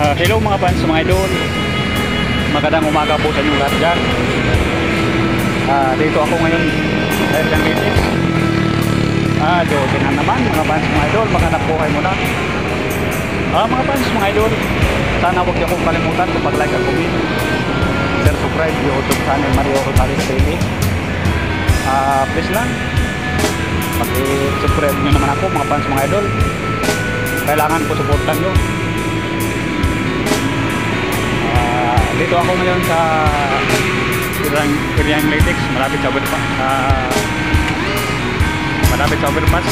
Hello mga fans, mga idol. Magandang umaga po sa inyong lahat dyan. Dito ako ngayon sa Irlang Litis. Joke na naman mga fans, mga idol. Magandang buhay muna. Mga fans, mga idol, sana huwag niyo akong kalimutan kung mag-like at comment. Share, subscribe YouTube channel Mario Rosales TV. Please lang, mag-subscribe nyo naman ako mga fans, mga idol. Kailangan ko supportan nyo. Dito ako ngayon sa Irlang Litis, malapit sa overpass.